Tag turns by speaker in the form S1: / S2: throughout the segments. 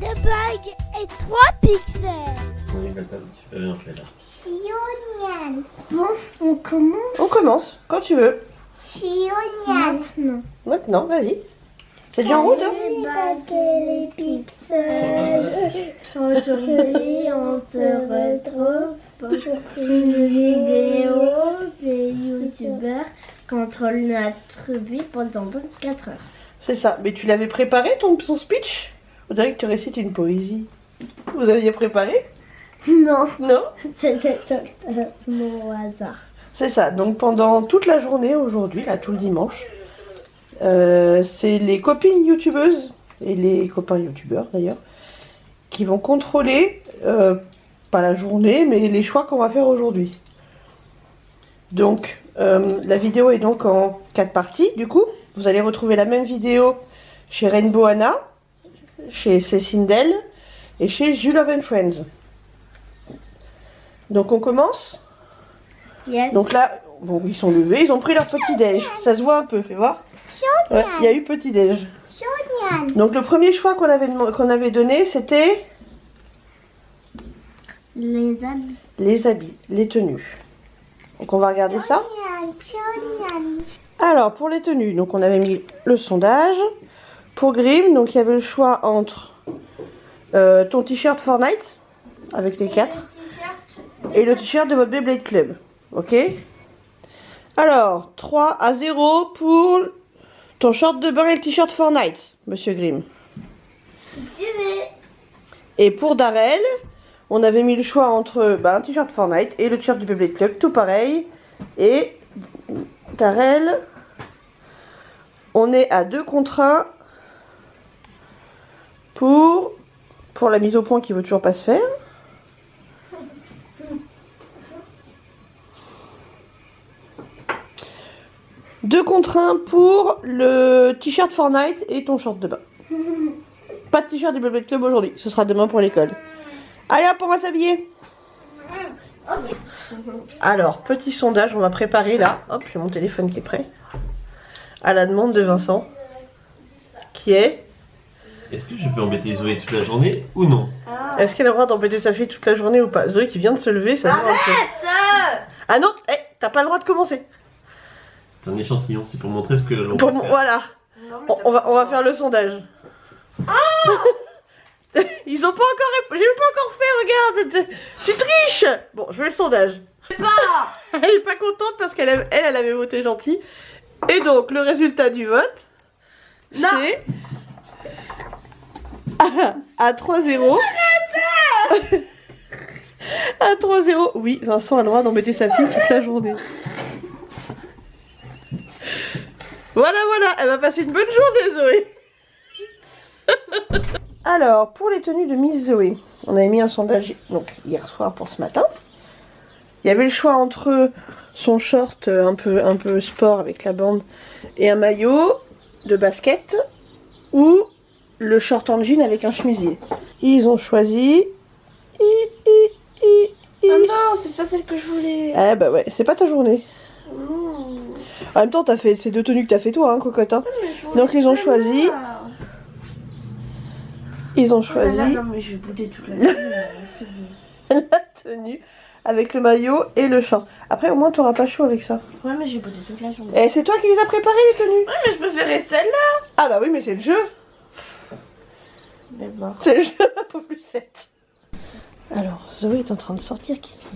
S1: 2 bugs et 3 pixels.
S2: On rigole pas, tu fais rien, fais là.
S1: Chionian. Bon, on commence.
S3: On commence, quand tu veux.
S1: Chionian.
S3: Maintenant, vas-y. C'est déjà en route, hein?
S1: Les bugs et les pixels. Aujourd'hui, on se retrouve pour une vidéo des youtubeurs contrôlent notre vie pendant 24 heures.
S3: C'est ça. Mais tu l'avais préparé, ton speech? On dirait que tu récites une poésie. Vous aviez préparé?
S1: Non,
S3: Non?
S1: c'était totalement au hasard.
S3: C'est ça. Donc pendant toute la journée aujourd'hui, là, tout le dimanche, c'est les copines youtubeuses et les copains youtubeurs d'ailleurs qui vont contrôler, pas la journée, mais les choix qu'on va faire aujourd'hui. Donc la vidéo est donc en 4 parties du coup. Vous allez retrouver la même vidéo chez Rainbow Anna, chez Cécindel et chez Jules Love and Friends. Donc on commence.
S1: Yes.
S3: Donc là, bon, ils sont levés, ils ont pris leur petit déj. Ça se voit un peu, fais voir. Ouais, il y a eu petit déj. Donc le premier choix qu'on avait donné, c'était
S1: Les habits.
S3: les habits, les tenues. Donc on va regarder ça. Alors pour les tenues, donc on avait mis le sondage. Pour Grimm, donc il y avait le choix entre ton t-shirt Fortnite avec les 4 et le t-shirt de votre Beyblade Club. Ok. Alors 3-0 pour ton short de bain et le t-shirt Fortnite, Monsieur Grimm. Et pour Darrell, on avait mis le choix entre un t-shirt Fortnite et le t-shirt du Beyblade Club, tout pareil. Et Darrell, on est à 2 contre 1 pour la mise au point qui veut toujours pas se faire. Deux contre 1 pour le t-shirt Fortnite et ton short de bain. Pas de t-shirt du Beyblade Club aujourd'hui, ce sera demain pour l'école. Allez hop, on va s'habiller. Alors, petit sondage, on va préparer là. Hop, j'ai mon téléphone qui est prêt. À la demande de Vincent. Qui est...
S2: Est-ce que je peux embêter Zoé toute la journée ou non?
S3: Est-ce qu'elle a le droit d'embêter sa fille toute la journée ou pas? Zoé qui vient de se lever, ça se voit un peu. Ah non, t'as pas le droit de commencer.
S2: C'est un échantillon, c'est pour montrer ce que l'on
S3: Pour,
S2: peut faire.
S3: voilà. On va faire le sondage. Ils ont pas encore répondu. J'ai pas encore fait, regarde. Tu triches. Bon, je fais le sondage. Elle est pas contente parce qu'elle avait voté gentil. Et donc, le résultat du vote, c'est... à 3-0. À 3-0. Oui, Vincent a le droit d'embêter sa fille toute la journée. Voilà, elle va passer une bonne journée, Zoé. Alors, pour les tenues de Miss Zoé, on avait mis un sondage donc hier soir pour ce matin. Il y avait le choix entre son short un peu sport avec la bande et un maillot de basket ou le short en jean avec un chemisier. Ils ont choisi...
S1: Oh non, c'est pas celle que je voulais.
S3: Eh bah ouais, c'est pas ta journée. En même temps, t'as fait ces 2 tenues que t'as fait toi, hein, cocotte. Hein. Donc ils ont choisi... Ils ont choisi
S1: Non, mais je vais bouder toute la journée.
S3: la tenue avec le maillot et le short. Après, au moins, t'auras pas chaud avec ça.
S1: Ouais, mais j'ai boudé toute la journée.
S3: Et c'est toi qui les as préparées, les tenues?
S1: Ouais, mais je préférais celle-là.
S3: Ah bah oui, mais c'est le jeu.
S1: D'abord.
S3: C'est le jeu, pas plus 7. Alors, Zoé est en train de sortir qu'ici.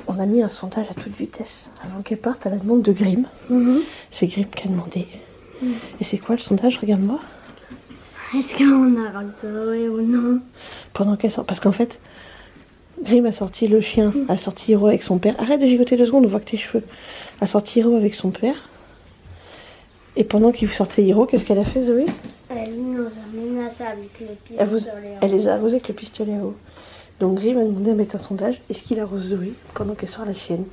S3: On a mis un sondage à toute vitesse avant qu'elle parte à la demande de Grimm. C'est Grimm qui a demandé. Et c'est quoi le sondage? Regarde-moi.
S1: Est-ce qu'on a Zoé ou non?
S3: Pendant qu'elle sort. Parce qu'en fait, Grimm a sorti le chien, a sorti Hiro avec son père. Arrête de gigoter 2 secondes, on voit que tes cheveux. A sorti Hiro avec son père. Et pendant qu'il sortait Hiro, qu'est-ce qu'elle a fait, Zoé?
S1: Elle nous a menacé avec les
S3: Elle
S1: pistolets.
S3: les a arrosés avec le pistolet à eau. Donc Grimm a demandé à mettre un sondage. Est-ce qu'il arrose Zoé pendant qu'elle sort la chienne?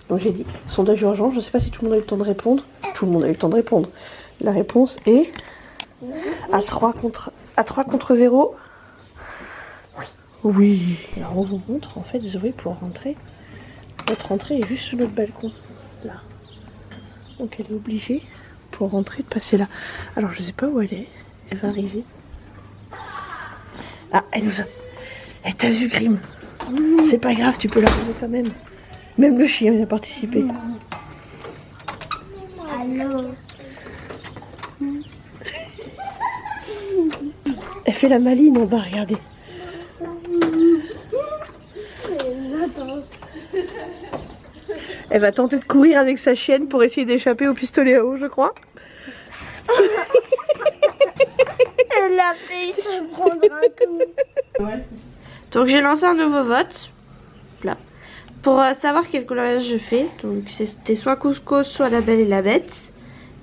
S3: Donc j'ai dit, sondage urgent, je ne sais pas si tout le monde a eu le temps de répondre. Tout le monde a eu le temps de répondre. La réponse est à 3 contre 0. Oui. Alors on vous montre en fait Zoé pour rentrer. Notre entrée est juste sous notre balcon. Là. Donc elle est obligée pour rentrer de passer là. Alors je sais pas où elle est. Elle va arriver. Ah, elle nous a... Elle t'a vu, Grim. C'est pas grave, tu peux l'arroser quand même. Même le chien, il a participé.
S1: Allô.
S3: Elle fait la maline en bas, regardez. Elle va tenter de courir avec sa chienne pour essayer d'échapper au pistolet à eau, je crois.
S1: Elle a fait se prendre un coup.
S4: Donc j'ai lancé un nouveau vote. Là. Pour savoir quel coloriage je fais. Donc c'était soit Cusco, soit La Belle et la Bête.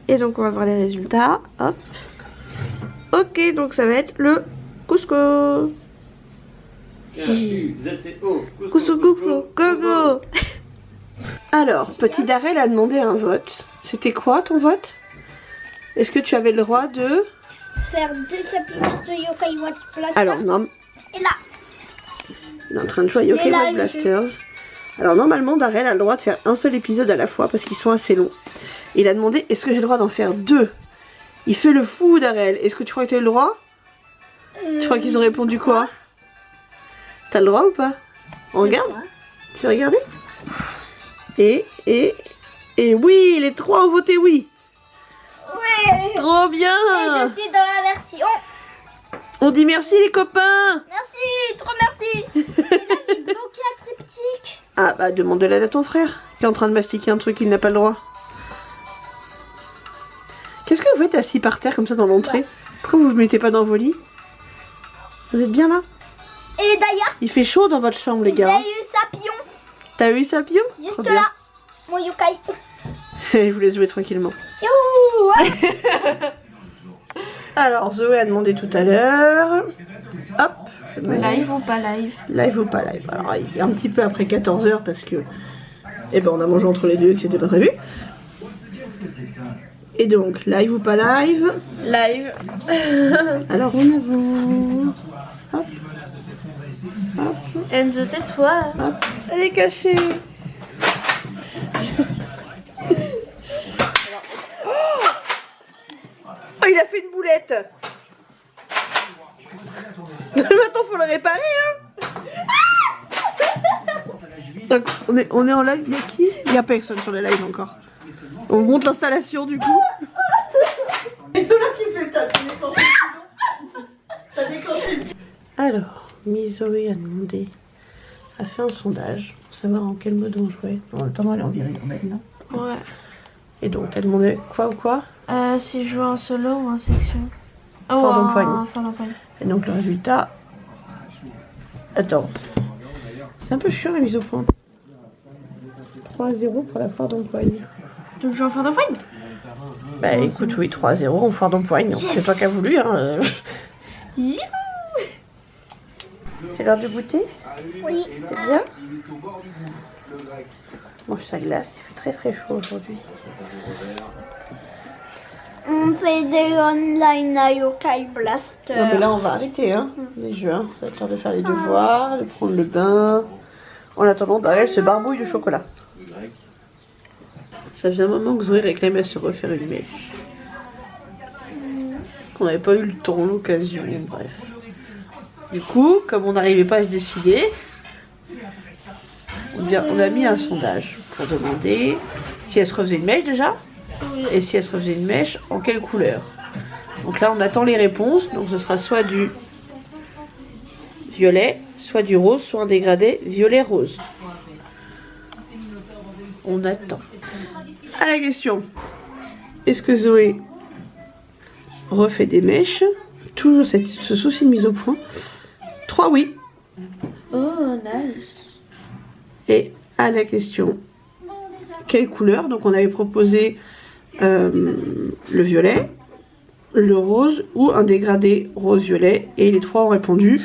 S4: Et donc on va voir les résultats. Hop. Ok, donc ça va être le Cusco. Cusco, Cusco, Gogo.
S3: Alors, petit Darrell a demandé un vote. C'était quoi ton vote? Est-ce que tu avais le droit de...
S1: Faire 2 chapitres de Yokai Watch Blaster.
S3: Alors, non.
S1: Et là.
S3: Il est en train de jouer à Yokai
S1: Et là,
S3: Watch
S1: le
S3: Blasters. Alors, normalement, Darrell a le droit de faire un seul épisode à la fois parce qu'ils sont assez longs. Il a demandé, est-ce que j'ai le droit d'en faire 2? Il fait le fou, Darrell. Est-ce que tu crois que tu as le droit? Tu crois qu'ils ont répondu quoi? T'as le droit ou pas? On regarde? Tu veux regarder? Et oui, les 3 ont voté oui.
S1: Ouais.
S3: Trop bien.
S1: Et je suis dans la version.
S3: On dit merci les copains.
S1: Merci, trop merci. Et là, c'est bloqué à triptyque.
S3: Ah bah demande de l'aide à ton frère qui est en train de mastiquer un truc qu'il n'a pas le droit. Qu'est-ce que vous faites assis par terre comme ça dans l'entrée? Pourquoi vous ne vous mettez pas dans vos lits? Vous êtes bien là?
S1: Et d'ailleurs,
S3: Il fait chaud dans votre chambre les
S1: j'ai
S3: gars.
S1: eu Sapion.
S3: T'as eu Sapio?
S1: Juste
S3: Trop bien.
S1: là. Mon yokai.
S3: Je vous laisse jouer tranquillement.
S1: Youhou.
S3: Alors Zoé a demandé tout à l'heure. Hop.
S4: Live ou pas live?
S3: Live ou pas live? Alors il est un petit peu après 14h parce que on a mangé entre les deux et que c'était pas prévu. Et donc live ou pas live?
S4: Live.
S3: Alors en avant. Hop. Hop.
S4: Enzo, tais-toi.
S3: Hop. Elle est cachée. Oh, il a fait une boulette. Maintenant faut le réparer hein. Donc on est en live, il y a qui? Il n'y a personne sur le live encore. On monte l'installation du coup. Et là qui fait le tapis. T'as déclenché le... Alors, Miss Zoé a demandé, a fait un sondage pour savoir en quel mode on jouait. En attendant, elle est en virée urbaine là.
S4: Ouais.
S3: Et donc, t'as demandé quoi ou quoi?
S4: Si je joue en solo ou en section. Oh,
S3: Fort d'empoigne.
S4: Fort d'empoigne.
S3: Et donc, le résultat... Attends. C'est un peu chiant la mise au point. 3-0 pour la foire d'empoigne.
S4: Donc je joue en fort d'empoigne?
S3: Bah écoute, oui, 3-0 en foire d'empoigne.
S4: Yes.
S3: C'est toi qui as voulu, hein.
S4: Youhou.
S3: C'est l'heure de goûter?
S1: Oui.
S3: C'est bien? Mange sa glace, il fait très très chaud aujourd'hui.
S1: On fait des online à Yokai Blaster.
S3: Non mais là on va arrêter hein, les jeux. Hein. Ça va être l'heure de faire les devoirs, de prendre le bain. En attendant, Darrell se barbouille de chocolat. Ça faisait un moment que Zoé réclamait à se refaire une mèche. Qu'on n'avait pas eu le temps, l'occasion, bref. Du coup, comme on n'arrivait pas à se décider, on a mis un sondage pour demander si elle se refaisait une mèche déjà. Et si elle se refaisait une mèche, en quelle couleur? Donc là, on attend les réponses. Donc ce sera soit du violet, soit du rose, soit un dégradé violet-rose. On attend. À la question. Est-ce que Zoé refait des mèches? Toujours ce souci de mise au point. 3 oui.
S4: Oh, nice.
S3: Et à la question. Quelle couleur? Donc on avait proposé le violet, le rose ou un dégradé rose-violet. Et les 3 ont répondu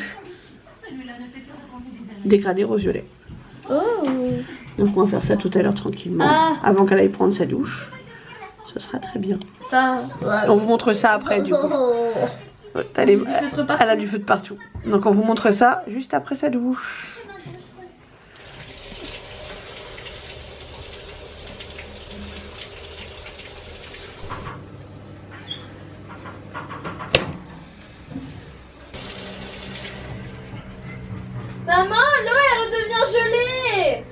S3: dégradé rose-violet.
S4: Oh.
S3: Donc on va faire ça tout à l'heure tranquillement, avant qu'elle aille prendre sa douche. Ce sera très bien.
S4: Enfin,
S3: On vous montre ça après du coup. Ouais, elle a du feu de partout. Donc on vous montre ça juste après sa douche.
S4: Maman, l'eau elle redevient gelée.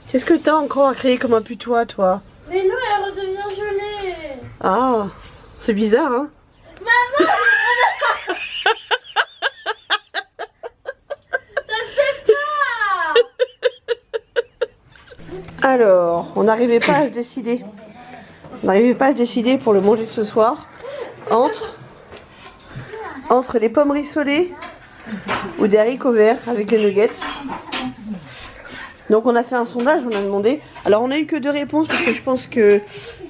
S3: Qu'est-ce que t'as encore à créer comme un putois, toi?
S4: Mais l'eau elle redevient gelée.
S3: Ah, c'est bizarre, hein?
S4: Maman, ça se fait pas.
S3: Alors, on n'arrivait pas à se décider. On n'arrivait pas à se décider pour le manger de ce soir. Entre les pommes rissolées ou des haricots verts avec les nuggets. Donc on a fait un sondage, on a demandé. Alors on a eu que 2 réponses parce que je pense que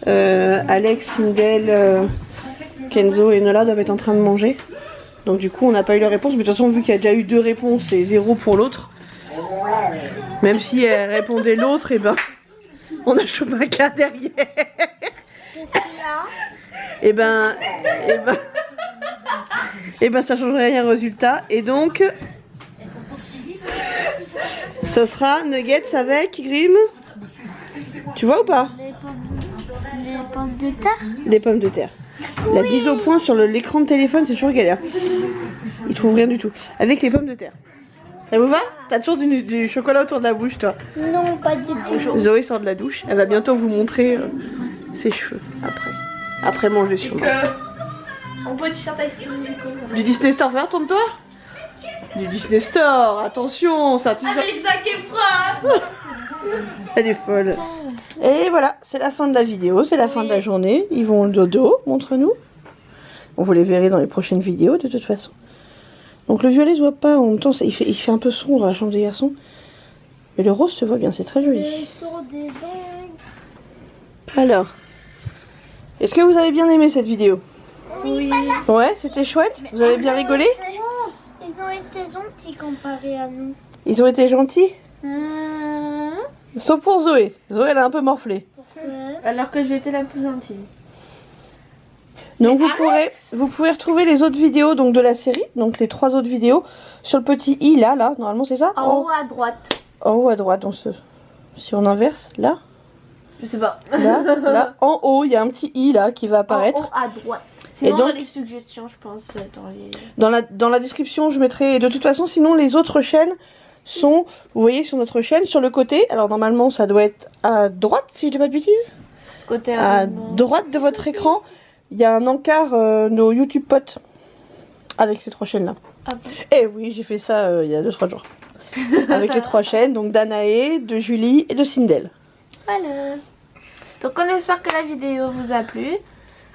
S3: Alex, Sindel, Kenzo et Nola doivent être en train de manger. Donc du coup on n'a pas eu la réponse. Mais de toute façon vu qu'il y a déjà eu 2 réponses et 0 pour l'autre. Même si elle répondait l'autre, et ben on a Chewbacca derrière.
S1: Qu'est-ce qu'il y a?
S3: Et ben ça changerait rien au résultat. Et donc ce sera nuggets avec Grim. Tu vois ou pas?
S1: Les pommes de terre.
S3: Des pommes de terre. La mise au point sur l'écran de téléphone, c'est toujours galère. Il trouve rien du tout. Avec les pommes de terre. Ça vous va? T'as toujours du chocolat autour de la bouche, toi.
S1: Non, pas du tout.
S3: Zoé sort de la douche. Elle va bientôt vous montrer ses cheveux après manger sûrement.
S4: On peut t-shirt avec
S3: Du Disney Store, fais retourne-toi. Du Disney Store, attention, ça
S4: avec Zac Efron.
S3: Elle est folle. Et voilà, c'est la fin de la vidéo, c'est la fin de la journée. Ils vont au dodo, montre-nous. On vous les verrez dans les prochaines vidéos de toute façon. Donc le violet se voit pas, en même temps il fait un peu sombre dans la chambre des garçons. Mais le rose se voit bien, c'est très joli.
S1: Des dents.
S3: Alors, est-ce que vous avez bien aimé cette vidéo?
S1: Oui.
S3: Ouais, c'était chouette. Vous avez bien rigolé?
S1: Ils ont été gentils comparés à nous.
S3: Ils ont été gentils? Sauf pour Zoé. Zoé, elle a un peu morflé.
S4: Alors que j'ai été la plus gentille.
S3: Donc vous pourrez retrouver les autres vidéos donc de la série, donc les 3 autres vidéos sur le petit i là, normalement c'est ça?
S4: En haut à droite.
S3: En haut à droite, si on inverse, là,
S4: Je sais pas.
S3: là, en haut, il y a un petit i là qui va apparaître.
S4: En haut à droite. Sinon,
S3: donc-
S4: dans les suggestions, je pense, dans les...
S3: Dans la description, je mettrai de toute façon, sinon les autres chaînes sont, vous voyez sur notre chaîne, sur le côté, alors normalement ça doit être à droite si je dis pas de bêtises.
S4: Côté
S3: À
S4: abonnement.
S3: droite de votre écran, il y a un encart nos YouTube potes avec ces 3 chaînes là.
S4: Ah bon.
S3: Et oui, j'ai fait ça il y a 2-3 jours. Avec les 3 chaînes, donc d'Anaé, de Julie et de Sindel.
S4: Voilà. Donc on espère que la vidéo vous a plu.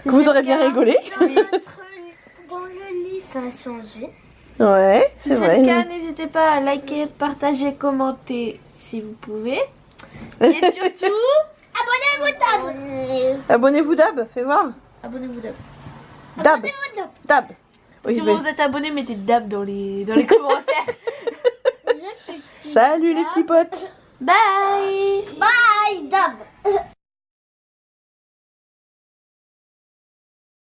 S3: Que vous aurez bien rigolé.
S1: Dans le lit, ça a changé.
S3: Ouais,
S4: Si
S3: c'est
S4: c'est
S3: vrai.
S4: le cas, n'hésitez pas à liker, partager, commenter si vous pouvez. Et surtout,
S3: Abonnez-vous Dab, fais voir.
S4: abonnez-vous d'ab.
S3: Dab. Dab. Oui,
S4: Si
S3: je vais-
S4: vous êtes abonné, mettez dab dans les commentaires.
S3: Salut les petits potes.
S4: Bye.
S1: Bye, Dab.